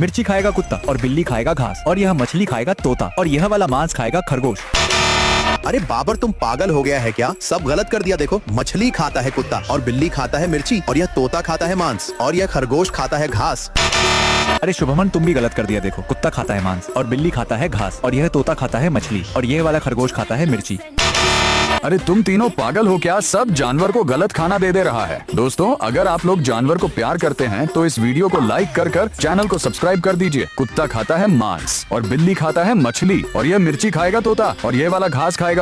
मिर्ची खाएगा कुत्ता और बिल्ली खाएगा घास और यह मछली खाएगा तोता और यह वाला मांस खाएगा खरगोश। अरे बाबर तुम पागल हो गया है क्या? सब गलत कर दिया। देखो, मछली खाता है कुत्ता और बिल्ली खाता है मिर्ची और यह तोता खाता है मांस और यह खरगोश खाता है घास। अरे शुभमन तुम भी गलत कर दिया। देखो, कुत्ता खाता है मांस और बिल्ली खाता है घास और यह तोता खाता है मछली और यह वाला खरगोश खाता है मिर्ची। अरे तुम तीनों पागल हो क्या? सब जानवर को गलत खाना दे रहा है। दोस्तों, अगर आप लोग जानवर को प्यार करते हैं तो इस वीडियो को लाइक कर चैनल को सब्सक्राइब कर दीजिए। कुत्ता खाता है मांस और बिल्ली खाता है मछली और यह मिर्ची खाएगा तोता और यह वाला घास खाएगा